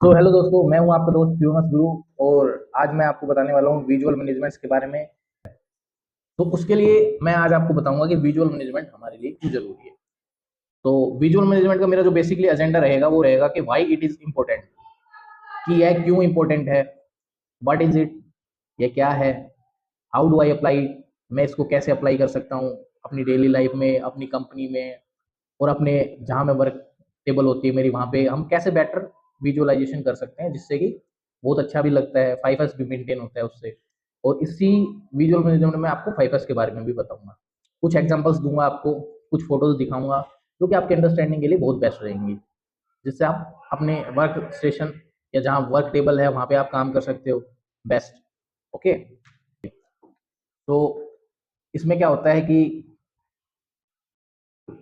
तो हेलो दोस्तों, मैं हूं आपका दोस्त फ्यूमस गुरु। और आज मैं आपको बताने वाला हूं विजुअल मैनेजमेंट के बारे में। तो उसके लिए मैं आज आपको बताऊंगा कि विजुअल मैनेजमेंट हमारे लिए क्यों जरूरी है। तो विजुअल मैनेजमेंट का मेरा जो बेसिकली एजेंडा रहेगा वो रहेगा कि व्हाई इट इज इम्पोर्टेंट, कि यह क्यों इम्पोर्टेंट है, व्हाट इज इट, ये क्या है, हाउ डू आई अप्लाई, मैं इसको कैसे अप्लाई कर सकता हूँ अपनी डेली लाइफ में, अपनी कंपनी में, और अपने जहाँ मैं वर्क टेबल होती है मेरी वहाँ पे हम कैसे बेटर विजुअलाइजेशन कर सकते हैं, जिससे कि बहुत अच्छा भी लगता है, 5S भी मेंटेन होता है उससे। और इसी विजुअल मैनेजमेंट में आपको 5S के बारे में भी बताऊंगा, कुछ एग्जांपल्स दूंगा आपको, कुछ फोटोज दिखाऊंगा जो कि आपके अंडरस्टैंडिंग के लिए बहुत बेस्ट रहेंगी, जिससे आप अपने वर्क स्टेशन या जहाँ वर्क टेबल है वहाँ पे आप काम कर सकते हो बेस्ट। ओके। तो इसमें क्या होता है कि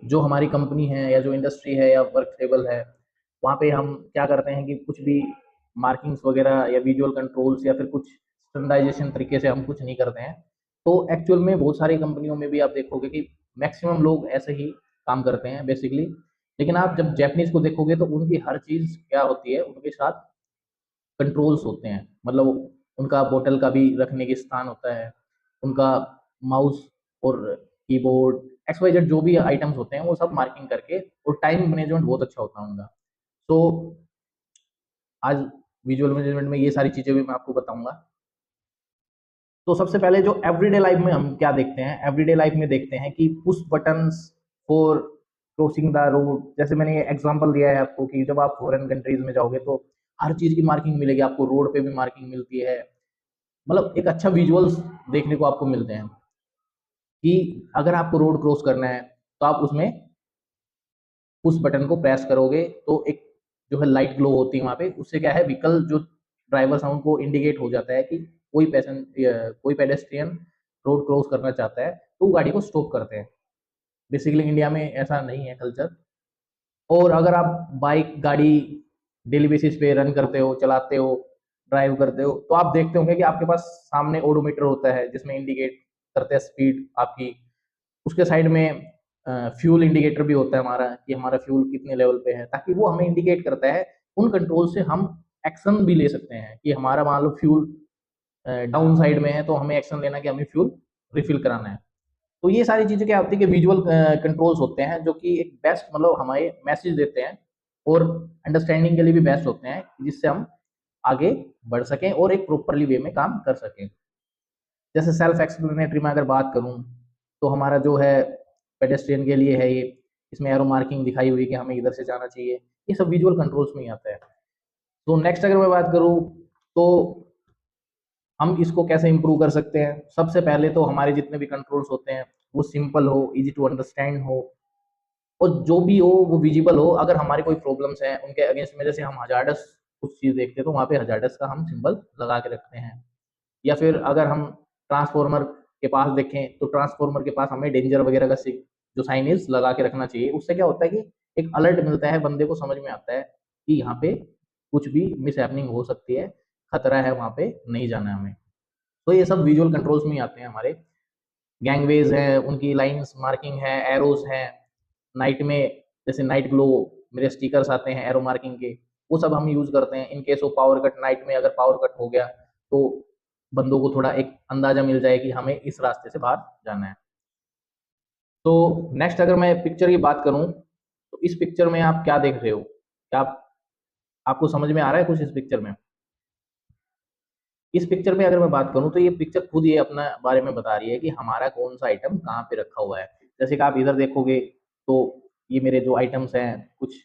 जो हमारी कंपनी है या जो इंडस्ट्री है या वर्क टेबल है, वहाँ पे हम क्या करते हैं कि कुछ भी मार्किंग्स वगैरह या विजुअल कंट्रोल्स या फिर कुछ स्टैंडर्डाइजेशन तरीके से हम कुछ नहीं करते हैं। तो एक्चुअल में बहुत सारी कंपनियों में भी आप देखोगे कि मैक्सिमम लोग ऐसे ही काम करते हैं बेसिकली। लेकिन आप जब जैपनीज को देखोगे तो उनकी हर चीज़ क्या होती है, उनके साथ कंट्रोल्स होते हैं। मतलब उनका बोतल का भी रखने के स्थान होता है, उनका माउस और कीबोर्ड, एक्स वाई जेड जो भी आइटम्स होते हैं वो सब मार्किंग करके, और टाइम मैनेजमेंट बहुत अच्छा होता है उनका। तो आज विजुअल मैनेजमेंट में ये सारी चीजें भी मैं आपको बताऊंगा। तो सबसे पहले जो एवरीडे लाइफ में हम क्या देखते हैं, एवरीडे लाइफ में देखते हैं कि push buttons for crossing the road. जैसे मैंने ये एग्जांपल दिया है आपको कि जब आप फॉरेन कंट्रीज में जाओगे तो हर चीज की मार्किंग मिलेगी आपको, रोड पे भी मार्किंग मिलती है। मतलब एक अच्छा विजुअल्स देखने को आपको मिलते हैं कि अगर आपको रोड क्रॉस करना है तो आप उसमें उस बटन को प्रेस करोगे तो एक जो है लाइट ग्लो होती है वहां पे, उससे क्या है व्हीकल जो ड्राइवर्स हैं उनको इंडिकेट हो जाता है कि कोई पेडेस्ट्रियन रोड क्रॉस करना चाहता है, तो वो गाड़ी को स्टॉप करते हैं। बेसिकली इंडिया में ऐसा नहीं है कल्चर। और अगर आप बाइक गाड़ी डेली बेसिस पे रन करते हो, चलाते हो, ड्राइव करते हो, तो आप देखते होंगे कि आपके पास सामने ओडोमीटर होता है जिसमें इंडिकेट करते हैं स्पीड आपकी। उसके साइड में फ्यूल इंडिकेटर भी होता है हमारा, कि हमारा फ्यूल कितने लेवल पे है, ताकि वो हमें इंडिकेट करता है। उन कंट्रोल से हम एक्शन भी ले सकते हैं कि हमारा मान लो फ्यूल डाउन साइड में है तो हमें एक्शन लेना कि हमें फ्यूल रिफिल कराना है। तो ये सारी चीजें क्या होती है कि विजुअल कंट्रोल्स होते हैं जो कि एक बेस्ट मतलब हमारे मैसेज देते हैं, और अंडरस्टैंडिंग के लिए भी बेस्ट होते हैं, जिससे हम आगे बढ़ सकें और एक प्रॉपरली वे में काम कर सकें। जैसे सेल्फ एक्सप्लेनेटरी में अगर बात करूं तो हमारा जो है पेडेस्ट्रियन के लिए है ये, इसमें एरो मार्किंग दिखाई हुई कि हमें इधर से जाना चाहिए। ये सब विजुअल कंट्रोल्स में ही आता है। तो नेक्स्ट अगर मैं बात करूं तो हम इसको कैसे इंप्रूव कर सकते हैं। सबसे पहले तो हमारे जितने भी कंट्रोल्स होते हैं वो सिंपल हो, इजी टू अंडरस्टैंड हो, और जो भी हो वो विजिबल हो। अगर हमारी कोई प्रॉब्लम्स हैं उनके अगेंस्ट में, जैसे हम हजार्डस कुछ चीज देखते हैं तो वहां पे हजार्डस का हम सिंबल लगा के रखते हैं। या फिर अगर हम ट्रांसफॉर्मर के पास देखें तो ट्रांसफॉर्मर के पास हमें डेंजर वगैरह का जो साइन इज लगा के रखना चाहिए। उससे क्या होता है कि एक अलर्ट मिलता है, बंदे को समझ में आता है कि यहाँ पे कुछ भी मिस हैपनिंग हो सकती है, खतरा है, वहां पे नहीं जाना है हमें। तो ये सब विजुअल कंट्रोल्स में ही आते हैं हमारे। गैंगवेज हैं, उनकी लाइंस मार्किंग है, एरोज हैं, नाइट में जैसे नाइट ग्लो मेरे स्टिकर्स आते हैं एरो मार्किंग के, वो सब हम यूज करते हैं in case of power cut. Night में अगर पावर कट हो गया तो बंदों को थोड़ा एक अंदाजा मिल जाए कि हमें इस रास्ते से बाहर जाना है। तो नेक्स्ट अगर मैं पिक्चर की बात करूं तो इस पिक्चर में आप क्या देख रहे हो, क्या आपको समझ में आ रहा है कुछ इस पिक्चर में? इस पिक्चर में अगर मैं बात करूं तो ये पिक्चर खुद ये अपना बारे में बता रही है कि हमारा कौन सा आइटम कहाँ पे रखा हुआ है। जैसे कि आप इधर देखोगे तो ये मेरे जो आइटम्स हैं, कुछ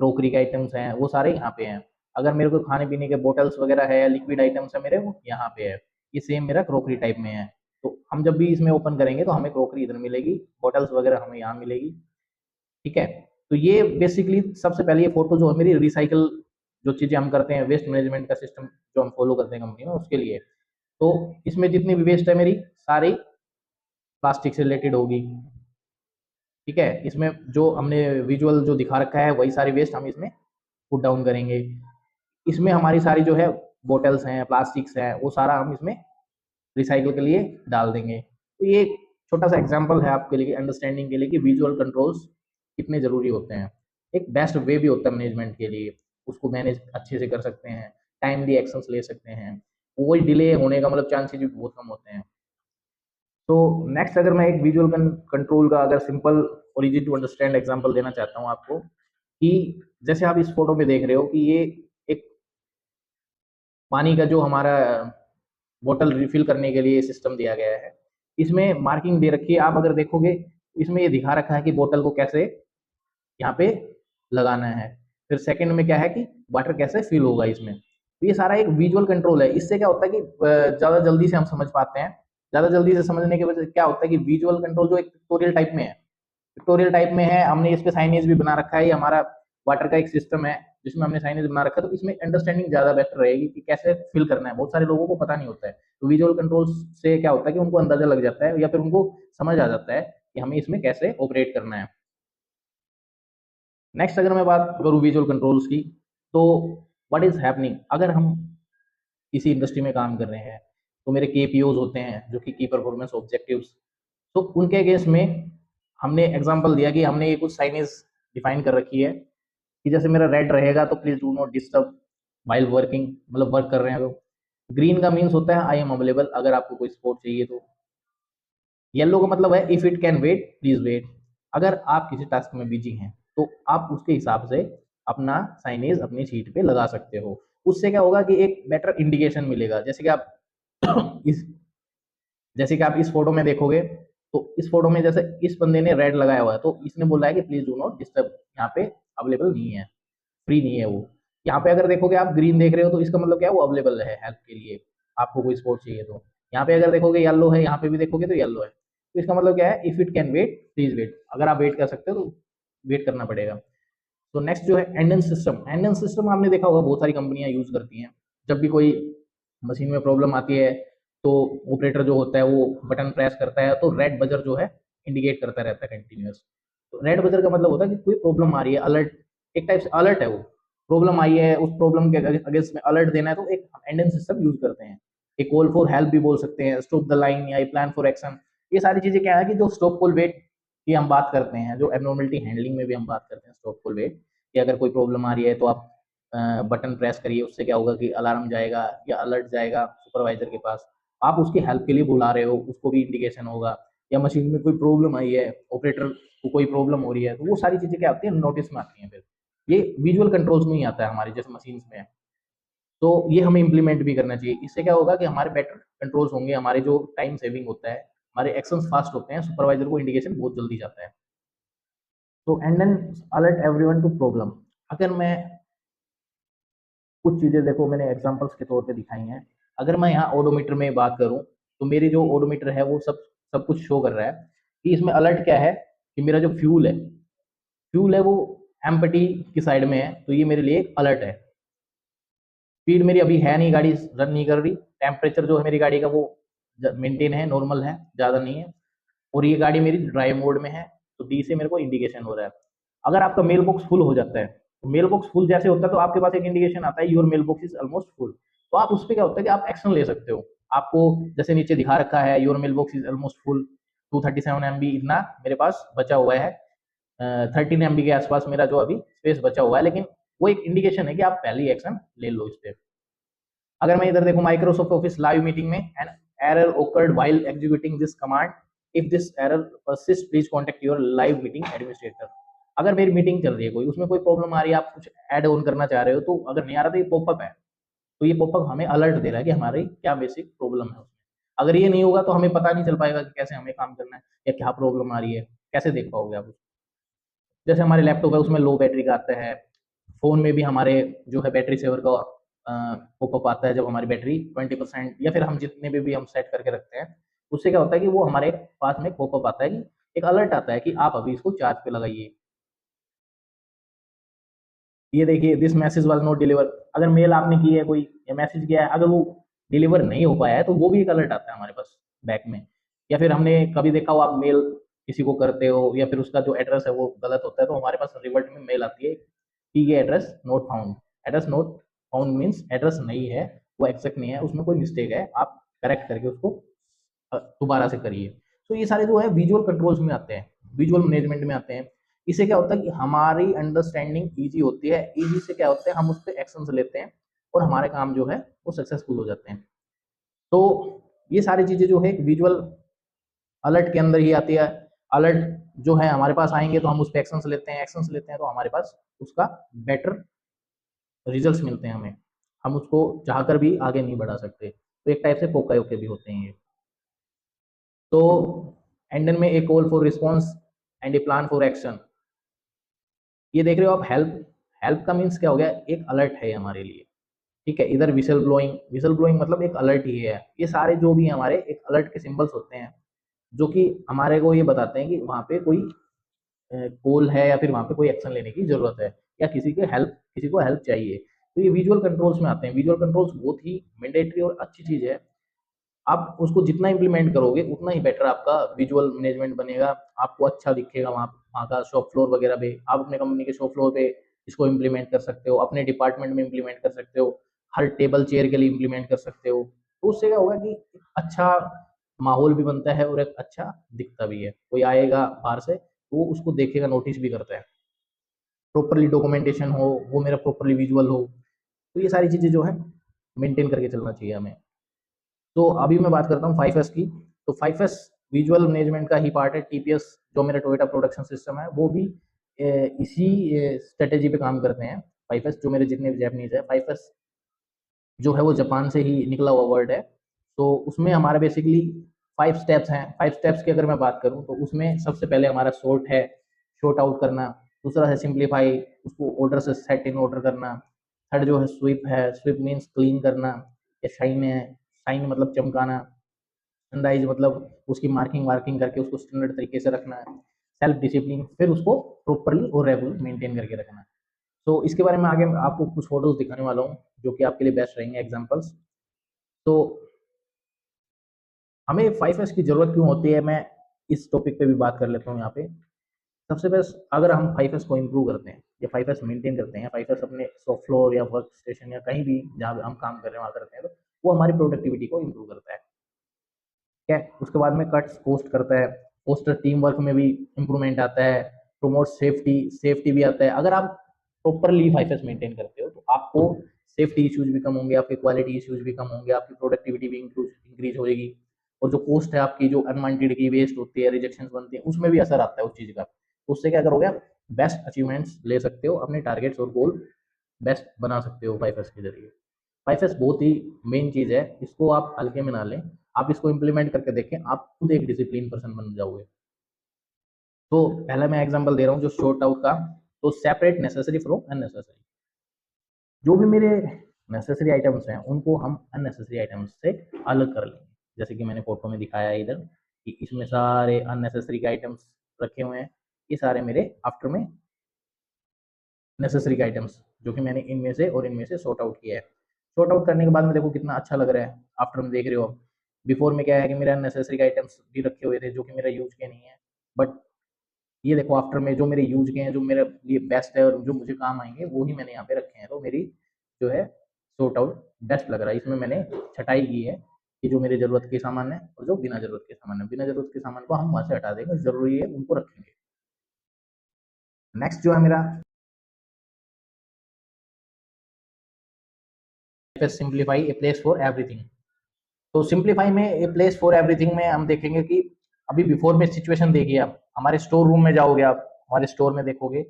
क्रोकरी के आइटम्स हैं, वो सारे यहाँ पे हैं। अगर मेरे को खाने पीने के बोटल्स वगैरह है या लिक्विड आइटम्स है मेरे, वो यहाँ पे है। ये सेम मेरा क्रोकरी टाइप में है। तो हम जब भी इसमें ओपन करेंगे तो हमें क्रोकरी इधर मिलेगी, बोटल्स वगैरह हमें यहाँ मिलेगी। ठीक है। तो ये बेसिकली सबसे पहले ये फोटो जो है मेरी रिसाइकल, जो चीजें हम करते हैं वेस्ट मैनेजमेंट का सिस्टम जो हम फॉलो करते हैं कंपनी में, उसके लिए। तो इसमें जितनी भी वेस्ट है मेरी सारी प्लास्टिक से रिलेटेड होगी। ठीक है। इसमें जो हमने विजुअल जो दिखा रखा है वही सारी वेस्ट हम इसमें पुट डाउन करेंगे। इसमें हमारी सारी जो है बोटल्स हैं, प्लास्टिक्स हैं, वो सारा हम इसमें रिसाइकल के लिए डाल देंगे। तो ये एक छोटा सा एग्जाम्पल है आपके लिए अंडरस्टैंडिंग के लिए कि विजुअल कंट्रोल्स कितने जरूरी होते हैं, एक बेस्ट वे भी होता है मैनेजमेंट के लिए। उसको मैनेज अच्छे से कर सकते हैं, टाइमली एक्शंस ले सकते हैं, कोई डिले होने का मतलब चांसेस भी बहुत कम होते हैं। तो नेक्स्ट अगर मैं एक विजुअल कंट्रोल का अगर सिंपल और इजी टू अंडरस्टैंड एग्जांपल देना चाहता हूँ आपको, कि जैसे आप इस फोटो में देख रहे हो कि ये एक पानी का जो हमारा बोतल रिफिल करने के लिए सिस्टम दिया गया है, इसमें मार्किंग दे रखी है। आप अगर देखोगे इसमें ये दिखा रखा है कि बोतल को कैसे यहाँ पे लगाना है, फिर सेकंड में क्या है कि वाटर कैसे फिल होगा इसमें। तो ये सारा एक विजुअल कंट्रोल है। इससे क्या होता है कि ज़्यादा जल्दी से हम समझ पाते हैं। ज़्यादा जल्दी से समझने की वजह से क्या होता है कि विजुअल कंट्रोल जो एक पिक्टोरियल टाइप में है, पिक्टोरियल टाइप में है, हमने इस पे साइनेज भी बना रखा है। ये हमारा वाटर का एक सिस्टम है जिसमें हमने साइनेज बना रखा है, तो इसमें अंडरस्टैंडिंग ज़्यादा बेटर रहेगी कि कैसे फिल करना है। बहुत सारे लोगों को पता नहीं होता है, तो विजुअल कंट्रोल से क्या होता है कि उनको अंदाजा लग जाता है या फिर उनको समझ आ जाता है कि हमें इसमें कैसे ऑपरेट करना है। नेक्स्ट अगर मैं बात करूँ विजुअल कंट्रोल्स की, तो व्हाट इज हैपनिंग, अगर हम किसी इंडस्ट्री में काम कर रहे हैं तो मेरे केपीओज होते हैं जो कि की परफॉर्मेंस ऑब्जेक्टिव्स, तो उनके अगेंस्ट में हमने एग्जांपल दिया कि हमने ये कुछ साइनेज डिफाइन कर रखी है कि जैसे मेरा रेड रहेगा तो please do not disturb while working, मतलब वर्क कर रहे हैं तो। ग्रीन का मीन्स होता है आई एम अवेलेबल, अगर आपको कोई सपोर्ट चाहिए तो। येलो का मतलब है if it can wait please wait, अगर आप किसी टास्क में बिजी हैं तो आप उसके हिसाब से अपना साइनेज अपनी शीट पे लगा सकते हो। उससे क्या होगा कि एक बेटर इंडिकेशन मिलेगा। जैसे कि आप इस जैसे कि आप इस फोटो में देखोगे, तो इस फोटो में जैसे इस बंदे ने रेड लगाया हुआ है तो इसने बोला है कि प्लीज डू नॉट डिस्टर्ब, यहाँ पे अवेलेबल नहीं है, फ्री नहीं है वो। यहाँ पे अगर देखोगे आप ग्रीन देख रहे हो तो इसका मतलब क्या है, वो अवेलेबल है हेल्प के लिए, आपको कोई सपोर्ट चाहिए तो। यहाँ पे अगर देखोगे येलो है, यहाँ पे भी देखोगे तो येलो है, तो इसका मतलब क्या है, if it can wait please wait, अगर आप वेट कर सकते हो तो वेट करना पड़ेगा। तो नेक्स्ट जो है एंडन सिस्टम। एंडन सिस्टम आपने देखा होगा बहुत सारी कंपनियां यूज करती हैं। जब भी कोई मशीन में प्रॉब्लम आती है तो ऑपरेटर जो होता है वो बटन प्रेस करता है तो रेड बजर जो है इंडिकेट करता रहता है कंटिन्यूस। तो रेड बजर का मतलब होता है कि कोई प्रॉब्लम आ रही है, अलर्ट, एक टाइप से अलर्ट है वो, प्रॉब्लम आई है, उस प्रॉब्लम के अगेंस्ट में अलर्ट देना है, तो एक एंडन सिस्टम यूज करते हैं। एक कॉल फॉर हेल्प भी बोल सकते हैं, स्टॉप द लाइन या प्लान फॉर एक्शन। ये सारी चीजें क्या है कि जो स्टॉप कॉल वेट की हम बात करते हैं, जो एबनॉर्मलिटी हैंडलिंग में भी हम बात करते हैं स्टॉप कॉल वेट, कि अगर कोई प्रॉब्लम आ रही है तो आप बटन प्रेस करिए, उससे क्या होगा कि अलार्म जाएगा या अलर्ट जाएगा सुपरवाइजर के पास, आप उसकी हेल्प के लिए बुला रहे हो, उसको भी इंडिकेशन होगा। या मशीन में कोई प्रॉब्लम आई है, ऑपरेटर को कोई प्रॉब्लम हो रही है, तो वो सारी चीजें क्या होती है नोटिस में आती हैं। फिर ये विजुअल कंट्रोल्स में ही आता है हमारे जैसे मशीन्स में। तो ये हमें इम्प्लीमेंट भी करना चाहिए। इससे क्या होगा कि हमारे बेटर कंट्रोल्स होंगे, हमारे जो टाइम सेविंग होता है, हमारे एक्शंस फास्ट होते हैं, सुपरवाइजर को इंडिकेशन बहुत जल्दी जाता है। तो and then alert everyone to problem. अगर मैं कुछ चीजें देखो मैंने एग्जांपल्स के तौर पे दिखाई हैं। अगर मैं यहाँ ओडोमीटर में बात करूँ तो मेरी जो ओडोमीटर है वो सब सब कुछ शो कर रहा है कि इसमें अलर्ट क्या है, कि मेरा जो फ्यूल है वो एम्पटी की साइड में है, तो ये मेरे लिए एक अलर्ट है। स्पीड मेरी अभी है नहीं, गाड़ी रन नहीं कर रही। टेम्परेचर जो है मेरी गाड़ी का वो मेंटेन है, नॉर्मल है, ज़्यादा नहीं है। और ये गाड़ी मेरी ड्राइव मोड में है, तो डी से मेरे को इंडिकेशन हो रहा है। अगर आपका मेल बॉक्स फुल हो जाता है, तो मेल बॉक्स फुल जैसे होता है तो आपके पास एक इंडिकेशन आता है your mail box is almost full. तो आप उस पर क्या होता है कि आप एक्शन ले सकते हो। आपको जैसे नीचे दिखा रखा है your mail box is almost full, 237 MB इतना मेरे पास बचा हुआ है, 13 MB के आसपास मेरा जो अभी स्पेस बचा हुआ है, लेकिन वो एक इंडिकेशन है कि आप पहले ही एक्शन ले लो इस पर। अगर मैं इधर देखूं माइक्रोसॉफ्ट ऑफिस लाइव मीटिंग में, an error occurred while executing this command, if this error persists please contact your live meeting administrator। अगर मेरी मीटिंग चल रही है कोई, उसमें कोई प्रॉब्लम आ रही है, आप कुछ ऐड ऑन करना चाह रहे हो, तो अगर नहीं आ रहा तो ये पॉपअप है, तो ये पॉपअप हमें अलर्ट दे रहा है कि हमारी क्या बेसिक प्रॉब्लम है उसमें। अगर ये नहीं होगा तो हमें पता नहीं चल पाएगा कि कैसे हमें काम करना है या क्या प्रॉब्लम आ रही है, कैसे देख पाओगे आप। जैसे हमारे लैपटॉप है उसमें लो बैटरी का आता है, फ़ोन में भी हमारे जो है बैटरी सेवर का पॉपअप आता है जब हमारी बैटरी 20% या फिर हम जितने भी हम सेट करके रखते हैं, उससे क्या होता है कि वो हमारे पास में पॉपअप आता है कि एक अलर्ट आता है कि आप अभी इसको चार्ज पे लगाइए। ये देखिए this message was not deliver, अगर मेल आपने की है कोई या मैसेज किया है, अगर वो डिलीवर नहीं हो पाया है तो वो भी एक अलर्ट आता है हमारे पास बैक में। या फिर हमने कभी देखा हो आप मेल किसी को करते हो या फिर उसका जो एड्रेस है वो गलत होता है, तो हमारे पास रिवर्ट में मेल आती है कि ये address not found. Address not found means address नहीं है, वो एक्सेक्ट नहीं है, उसमें कोई मिस्टेक है, आप करेक्ट करके उसको दोबारा से करिए। तो ये सारे जो है विजुअल कंट्रोल्स में आते हैं, विजुअल मैनेजमेंट में आते हैं। इससे क्या होता है कि हमारी अंडरस्टैंडिंग ईजी होती है, ईजी से क्या होता है हम उस पर एक्शन लेते हैं और हमारे काम जो है वो सक्सेसफुल हो जाते हैं। तो ये सारी चीज़ें जो है विजुअल अलर्ट के अंदर ही आती है। अलर्ट जो है हमारे पास आएंगे तो हम उस पर एक्शंस लेते हैं, एक्शंस लेते हैं तो हमारे पास उसका बेटर रिजल्ट्स मिलते हैं हमें, हम उसको चाहकर भी आगे नहीं बढ़ा सकते। तो एक टाइप से पोकायो के भी होते हैं ये। तो एंडन में a call for response and a plan for action. ये देख रहे हो आप, हेल्प, हेल्प का मीन्स क्या हो गया, एक अलर्ट है हमारे लिए, ठीक है। इधर विसल ब्लोइंग, विसल ब्लोइंग मतलब एक अलर्ट ही है। ये सारे जो भी हमारे एक अलर्ट के सिंबल्स होते हैं जो कि हमारे को ये बताते हैं कि वहाँ पे कोई कॉल है या फिर वहाँ पे कोई एक्शन लेने की जरूरत है या किसी के हेल्प, किसी को हेल्प चाहिए। तो ये विजुअल कंट्रोल्स में आते हैं। विजुअल कंट्रोल्स बहुत ही मैंडेटरी और अच्छी चीज है। आप उसको जितना इंप्लीमेंट करोगे उतना ही बेटर आपका विजुअल मैनेजमेंट बनेगा, आपको अच्छा दिखेगा वहाँ वहाँ का शॉप फ्लोर वगैरह पे। आप अपने कंपनी के शॉप फ्लोर पे इसको इम्प्लीमेंट कर सकते हो, अपने डिपार्टमेंट में इम्प्लीमेंट कर सकते हो, हर टेबल चेयर के लिए इम्प्लीमेंट कर सकते हो। तो उससे क्या होगा कि अच्छा माहौल भी बनता है और एक अच्छा दिखता भी है। कोई आएगा बाहर से तो वो उसको देखेगा, नोटिस भी करता है। प्रॉपरली डॉक्यूमेंटेशन हो, वो मेरा प्रॉपरली विजुअल हो। तो ये सारी चीज़ें जो है मेंटेन करके चलना चाहिए हमें। तो अभी मैं बात करता हूँ 5S की। तो 5S विजुअल मैनेजमेंट का ही पार्ट है। टीपीएस जो मेरा टोयोटा प्रोडक्शन सिस्टम है वो भी इसी स्ट्रेटेजी पे काम करते हैं। 5S जो मेरे जितने भी जैपनीज है, 5S जो है वो जापान से ही निकला हुआ वर्ड है। तो उसमें हमारा बेसिकली 5 स्टेप्स हैं। 5 स्टेप्स की अगर मैं बात करूँ तो उसमें सबसे पहले हमारा सॉर्ट है, शॉर्ट आउट करना। दूसरा है सिंप्लीफाई, उसको ऑर्डर से सेट इन ऑर्डर करना। थर्ड जो है स्वीप है, स्वीप मीन्स क्लीन करना। या शाइन है, शाइन मतलब चमकाना। स्टैंडर्डाइज मतलब उसकी मार्किंग वार्किंग करके उसको स्टैंडर्ड तरीके से रखना है। सेल्फ डिसिप्लिन, फिर उसको प्रॉपरली और रेगुलर मेंटेन करके रखना है। तो इसके बारे में आगे आपको कुछ फोटोज दिखाने वाला हूँ जो कि आपके लिए बेस्ट रहेंगे एग्जांपल्स। तो हमें 5S की जरूरत क्यों होती है, मैं इस टॉपिक पे भी बात कर लेता हूँ यहाँ पे। सबसे बेस्ट, अगर हम 5S को इम्प्रूव करते हैं या 5S मेंटेन करते हैं, 5S अपने शॉप फ्लोर या वर्क स्टेशन या कहीं भी जहाँ हम काम कर रहे हैं वहाँ करते हैं, तो वो हमारी प्रोडक्टिविटी को इम्प्रूव करता है। ठीक है। उसके बाद में कट्स पोस्ट करता है, पोस्टर टीम वर्क में भी इंप्रूवमेंट आता है। प्रोमोट सेफ्टी, सेफ्टी भी आता है। अगर आप प्रॉपरली 5S मेंटेन करते हो तो आपको सेफ्टी इश्यूज भी कम होंगे, आपके क्वालिटी इश्यूज भी कम होंगे, आपकी प्रोडक्टिविटी भी इंक्रीज होगी। और जो कॉस्ट है आपकी, जो अनवांटेड की वेस्ट होती है, रिजेक्शन बनती है, उसमें भी असर आता है उस चीज का। तो उससे क्या करोगे आप, बेस्ट अचीवमेंट्स ले सकते हो, अपने टारगेट्स और गोल बेस्ट बना सकते हो 5S के जरिए। 5S बहुत ही मेन चीज है, इसको आप हल्के में ना लें। आप इसको इम्प्लीमेंट करके देखें, आप खुद एक डिसिप्लिन पर्सन बन जाओगे। तो पहला मैं एग्जांपल दे रहा हूँ जो शॉर्ट आउट का। तो सेपरेट नेसेसरी फ्रॉम अननेसेसरी। जो भी मेरे नेसेसरी आइटम्स हैं उनको हम अननेसेसरी आइटम्स से अलग कर लेंगे। जैसे कि मैंने फोटो में दिखाया है इधर कि इसमें सारे अननेसेसरी के आइटम्स रखे हुए हैं। ये सारे मेरे आफ्टर में नेसेसरी के आइटम्स जो कि मैंने इनमें से और इनमें से सॉर्ट आउट किया है। सॉर्ट आउट करने के बाद में देखो कितना अच्छा लग रहा है, आफ्टर में देख रहे हो। बिफोर में क्या है कि मेरे अननेसेसरी के आइटम्स भी रखे हुए थे जो कि मेरा यूज के नहीं है। बट ये देखो आफ्टर में जो मेरे यूज के हैं, जो मेरे लिए बेस्ट है और जो मुझे काम आएंगे वो ही मैंने यहाँ पे रखे हैं। तो मेरी जो है सॉर्ट आउट बेस्ट लग रहा है। इसमें मैंने छटाई की है कि जो मेरे जरूरत के सामान है और जो बिना जरूरत के सामान है, बिना जरूरत के सामान को हम वहां से हटा देंगे, जरूरी है उनको रखेंगे। नेक्स्ट जो है मेरा simplify a place for everything. तो सिंप्लीफाई में ए प्लेस फॉर एवरीथिंग में हम देखेंगे कि अभी बिफोर में सिचुएशन देखिए, आप हमारे स्टोर रूम में जाओगे, आप हमारे स्टोर में देखोगे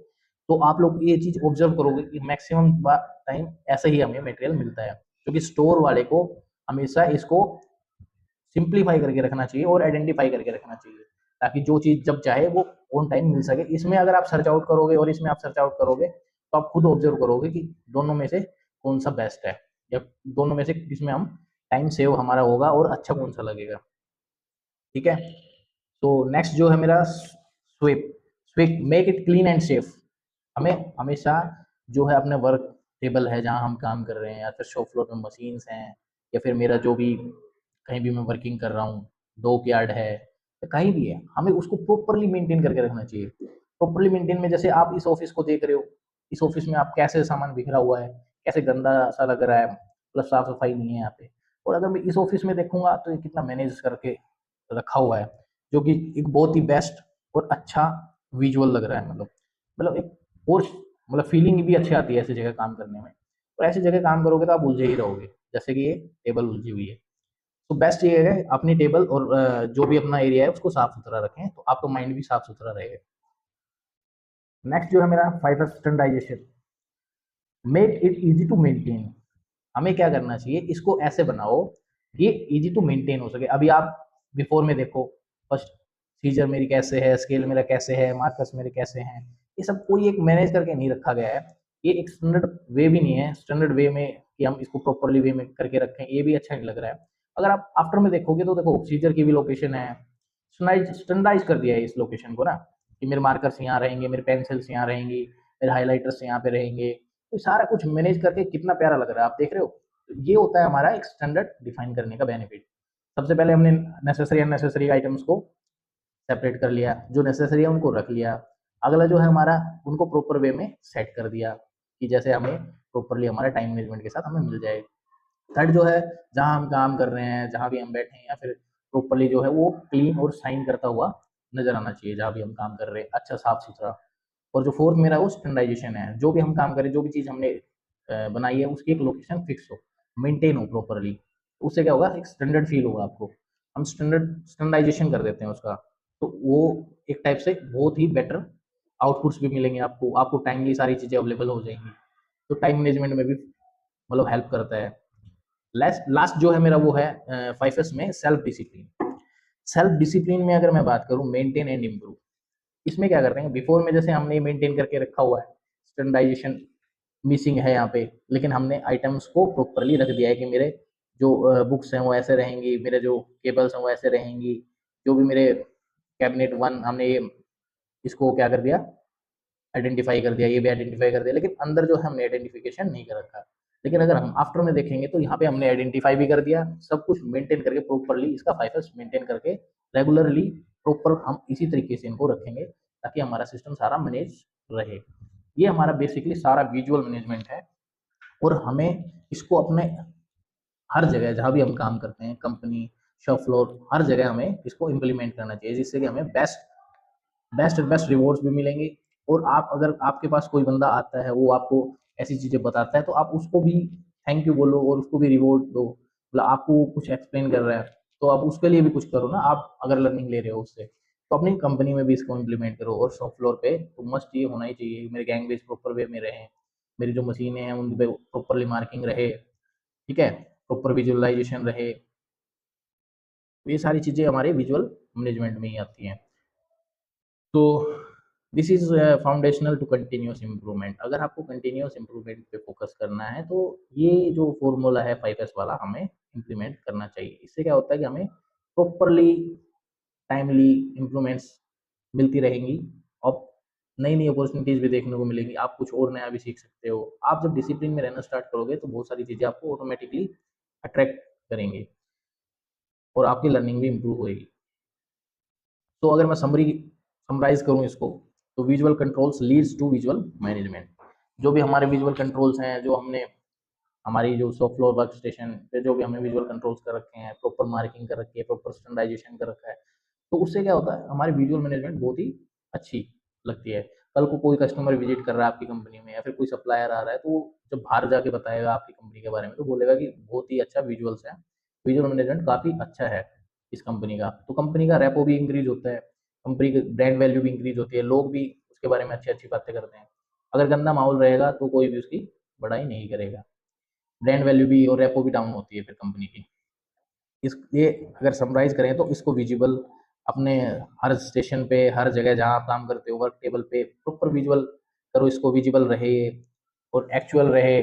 तो आप लोग ये चीज ऑब्जर्व करोगे कि मैक्सिमम टाइम ऐसे ही हमें मटेरियल मिलता है, क्योंकि स्टोर वाले को हमेशा इसको सिंप्लीफाई करके रखना चाहिए और आइडेंटिफाई करके रखना चाहिए ताकि जो चीज जब चाहे वो ऑन टाइम मिल सके। इसमें अगर आप सर्च आउट करोगे और इसमें आप सर्च आउट करोगे तो आप खुद ऑब्जर्व करोगे कि दोनों में से कौन सा बेस्ट है, या दोनों में से किसमें हम टाइम सेव हमारा होगा और अच्छा कौन सा लगेगा। ठीक है। तो नेक्स्ट जो है मेरा sweep. Sweep make it clean and safe. हमें हमेशा जो है अपने वर्क टेबल है जहाँ हम काम कर रहे हैं या फिर शॉप फ्लोर में मशीन्स हैं या फिर मेरा जो भी कहीं भी मैं वर्किंग कर रहा हूँ, डॉक यार्ड है या कहीं भी है, हमें उसको प्रॉपरली मेंटेन करके रखना चाहिए। प्रॉपरली मेंटेन में जैसे आप इस ऑफिस को देख रहे हो, इस ऑफिस में आप कैसे सामान बिखरा हुआ है, कैसे गंदा सा लग रहा है, प्लस साफ सफाई नहीं है यहाँ पे। और अगर मैं इस ऑफिस में देखूंगा तो ये कितना मैनेज करके रखा हुआ है, जो कि एक बहुत ही बेस्ट और अच्छा विजुअल लग रहा है। मतलब मतलब एक और मतलब फीलिंग भी अच्छी आती है ऐसी जगह काम करने में। और ऐसी जगह काम करोगे तो आप उलझे ही रहोगे, जैसे कि ये टेबल उलझी हुई है। तो बेस्ट ये है अपनी टेबल और जो भी अपना एरिया है उसको साफ सुथरा रखें, तो आपका माइंड भी साफ सुथरा रहेगा। नेक्स्ट जो है मेरा 5 standardisation, make it easy to maintain. हमें क्या करना चाहिए, इसको ऐसे बनाओ कि ये इजी टू मेंटेन हो सके। अभी आप बिफोर में देखो, फर्स्ट सीजर मेरी कैसे है, स्केल मेरा कैसे है, मार्कर्स मेरे कैसे हैं, ये सब कोई एक मैनेज करके नहीं रखा गया है। ये एक स्टैंडर्ड वे भी नहीं है, स्टैंडर्ड वे में कि हम इसको प्रॉपरली वे में करके रखें, ये भी अच्छा नहीं लग रहा है। अगर आप आफ्टर में देखोगे तो देखो सीजर की भी लोकेशन है, स्टैंडर्डाइज कर दिया है इस लोकेशन को ना, कि मेरे मार्कर्स यहाँ रहेंगे, मेरे पेंसिल्स यहाँ रहेंगी, मेरे हाईलाइटर्स यहाँ पे रहेंगे। तो सारा कुछ मैनेज करके कितना प्यारा लग रहा है, आप देख रहे हो। ये होता है हमारा एक स्टैंडर्ड डिफाइन करने का बेनिफिट। सबसे पहले हमने नेसेसरी अननेसेसरी आइटम्स को सेपरेट कर लिया, जो नेसेसरी है उनको रख लिया। अगला जो है हमारा, उनको प्रॉपर वे में सेट कर दिया कि जैसे हमें प्रॉपरली हमारे टाइम मैनेजमेंट के साथ हमें मिल जाए। थर्ड जो है, जहाँ हम काम कर रहे हैं, जहाँ भी हम बैठे हैं, या फिर प्रॉपरली जो है वो क्लीन और शाइन करता हुआ नजर आना चाहिए, जहाँ भी हम काम कर रहे हैं अच्छा साफ सुथरा। और जो फोर्थ मेरा वो स्टैंडर्डाइजेशन है, जो भी हम काम करें, जो भी चीज़ हमने बनाई है उसकी एक लोकेशन फिक्स हो, मेंटेन हो प्रॉपरली। उससे क्या होगा, एक स्टैंडर्ड फील होगा आपको। हम स्टैंडर्डाइजेशन कर देते हैं उसका, तो वो एक टाइप से बहुत ही बेटर आउटपुट्स भी मिलेंगे आपको, आपको टाइमली सारी चीज़ें अवेलेबल हो जाएंगी। तो टाइम मैनेजमेंट में भी मतलब हेल्प करता है। लास्ट लास्ट जो है मेरा वो है 5S में सेल्फ डिसिप्लिन। सेल्फ डिसिप्लिन में अगर मैं बात करूं, मेंटेन एंड इम्प्रूव, इसमें क्या करते हैं, बिफोर में जैसे हमने मेंटेन करके रखा हुआ है, स्टैंडर्डाइजेशन मिसिंग है यहाँ पे, लेकिन हमने आइटम्स को प्रॉपरली रख दिया है कि मेरे जो बुक्स हैं वो ऐसे रहेंगी, मेरे जो केबल्स हैं वो ऐसे रहेंगी, जो भी मेरे कैबिनेट वन हमने ये इसको क्या कर दिया, आइडेंटिफाई कर दिया, ये भी आइडेंटिफाई कर दिया, लेकिन अंदर जो है हमने आइडेंटिफिकेशन नहीं कर रखा। लेकिन अगर हम आफ्टर में देखेंगे तो यहाँ पे हमने आइडेंटिफाई भी कर दिया, सब कुछ मेंटेन करके प्रॉपरली इसका 5S मेंटेन करके रेगुलरली प्रॉपर हम इसी तरीके से इनको रखेंगे, ताकि हमारा सिस्टम सारा मैनेज रहे। ये हमारा बेसिकली सारा विजुअल मैनेजमेंट है। और हमें इसको अपने हर जगह जहाँ भी हम काम करते हैं, कंपनी, शॉप फ्लोर, हर जगह हमें इसको इम्प्लीमेंट करना चाहिए, जिससे कि हमें बेस्ट बेस्ट बेस्ट रिवॉर्ड्स भी मिलेंगे। और आप, अगर आपके पास कोई बंदा आता है वो आपको ऐसी चीज़ें बताता है, तो आप उसको भी थैंक यू बोलो और उसको भी रिवॉर्ड दो। मतलब आपको कुछ एक्सप्लेन कर रहा है तो आप उसके लिए भी कुछ करो ना, आप अगर लर्निंग ले रहे हो उससे, तो अपनी कंपनी में भी इसको इम्प्लीमेंट करो। और शॉप फ्लोर पे तो मस्ट ये होना ही चाहिए, मेरे गैंगवेज प्रॉपर वे में रहे, मेरी जो मशीनें हैं उन पे प्रॉपरली मार्किंग रहे, ठीक है, प्रॉपर विजुअलाइजेशन रहे। तो ये सारी चीज़ें हमारे विजुअल मैनेजमेंट में ही आती हैं। तो this is foundational to continuous improvement. अगर आपको कंटिन्यूस इम्प्रूवमेंट पे फोकस करना है तो ये जो फॉर्मूला है 5S वाला हमें इम्प्लीमेंट करना चाहिए। इससे क्या होता है कि हमें प्रॉपरली टाइमली इम्प्रूवमेंट्स मिलती रहेंगी, और नई नई अपॉर्चुनिटीज भी देखने को मिलेंगी, आप कुछ और नया भी सीख सकते हो। आप जब डिसिप्लिन में रहना स्टार्ट करोगे तो बहुत सारी चीज़ें आपको ऑटोमेटिकली अट्रैक्ट करेंगे और आपकी लर्निंग भी इम्प्रूव होगी। तो अगर मैं समराइज करूँ इसको, तो visual controls leads to visual management. जो भी हमारे विजुअल कंट्रोल्स हैं, जो हमने हमारी जो सॉफ्ट फ्लोर वर्क स्टेशन पे जो भी हमने विजुअल कंट्रोल्स कर रखे हैं, प्रॉपर मार्किंग कर रखी है, प्रॉपर स्टैंडर्डाइजेशन कर रखा है, तो उससे क्या होता है, हमारी विजुअल मैनेजमेंट बहुत ही अच्छी लगती है। कल को कोई कस्टमर विजिट कर रहा है आपकी कंपनी में, या फिर कोई सप्लायर आ रहा है, तो वो जब बाहर जाके बताएगा आपकी कंपनी के बारे में तो बोलेगा कि बहुत ही अच्छा विजुअल्स है, विजुअल मैनेजमेंट काफ़ी अच्छा है इस कंपनी का। तो कंपनी का रेपो भी इंक्रीज होता है, कंपनी की ब्रांड वैल्यू भी इंक्रीज होती है, लोग भी उसके बारे में अच्छी अच्छी बातें करते हैं। अगर गंदा माहौल रहेगा तो कोई भी उसकी बड़ाई नहीं करेगा, ब्रांड वैल्यू भी और रेपो भी डाउन होती है फिर कंपनी की। इसलिए अगर समराइज करें तो इसको विजिबल अपने हर स्टेशन पे, हर जगह जहाँ आप काम करते हो, वर्क टेबल पे प्रॉपर विजुअल करो, इसको विजिबल रहे और एक्चुअल रहे।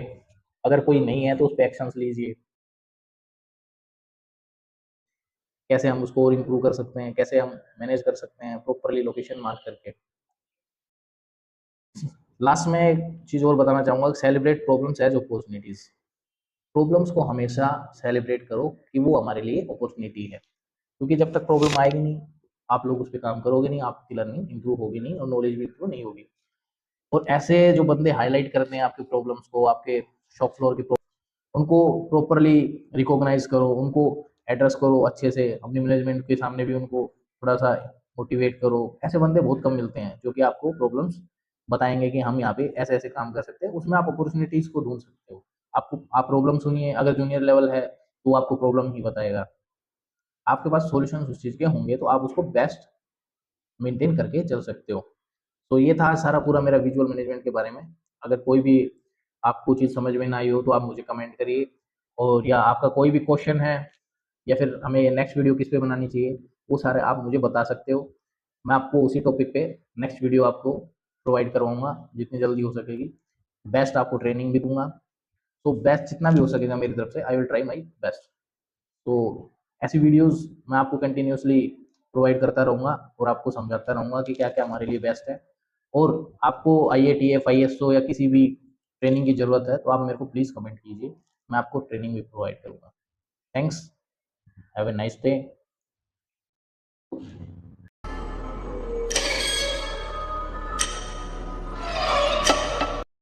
अगर कोई नहीं है तो उस पर एक्शंस लीजिए, कैसे हम उसको और इम्प्रूव कर सकते हैं, कैसे हम मैनेज कर सकते हैं प्रॉपरली लोकेशन मार्क करके। लास्ट में एक चीज़ और बताना चाहूँगा, celebrate problems as opportunities. Problems को हमेशा सेलिब्रेट करो कि वो हमारे लिए अपॉर्चुनिटी है, क्योंकि जब तक प्रॉब्लम आएगी नहीं, आप लोग उस पर काम करोगे नहीं, आपकी लर्निंग इंप्रूव होगी नहीं और नॉलेज भी इंप्रूव नहीं होगी। और ऐसे जो बंदे हाईलाइट करते हैं आपके प्रॉब्लम्स को, आपके शॉप फ्लोर की, उनको प्रॉपरली रिकॉग्नाइज करो, उनको एड्रेस करो अच्छे से, अपनी मैनेजमेंट के सामने भी उनको थोड़ा सा मोटिवेट करो। ऐसे बंदे बहुत कम मिलते हैं जो कि आपको प्रॉब्लम्स बताएंगे कि हम यहाँ पे ऐसे ऐसे काम कर सकते हैं, उसमें आप अपॉर्चुनिटीज को ढूंढ सकते हो। आपको आप प्रॉब्लम सुनिए, अगर जूनियर लेवल है तो वो आपको प्रॉब्लम ही बताएगा, आपके पास सॉल्यूशन उस चीज़ के होंगे तो आप उसको बेस्ट मेंटेन करके चल सकते हो। तो ये था सारा पूरा मेरा विजुअल मैनेजमेंट के बारे में। अगर कोई भी आपको चीज़ समझ में ना आई हो तो आप मुझे कमेंट करिए, और या आपका कोई भी क्वेश्चन है या फिर हमें नेक्स्ट वीडियो किस पे बनानी चाहिए, वो सारे आप मुझे बता सकते हो। मैं आपको उसी टॉपिक पे नेक्स्ट वीडियो आपको प्रोवाइड करवाऊंगा जितनी जल्दी हो सकेगी। बेस्ट आपको ट्रेनिंग भी दूंगा, तो बेस्ट जितना भी हो सकेगा मेरी तरफ से I will try my best. तो ऐसी वीडियोस मैं आपको कंटिन्यूसली प्रोवाइड करता रहूँगा और आपको समझाता रहूँगा कि क्या क्या हमारे लिए बेस्ट है। और आपको IATF ISO या किसी भी ट्रेनिंग की ज़रूरत है तो आप मेरे को प्लीज़ कमेंट कीजिए, मैं आपको ट्रेनिंग भी प्रोवाइड करूँगा। Thanks, have a nice day.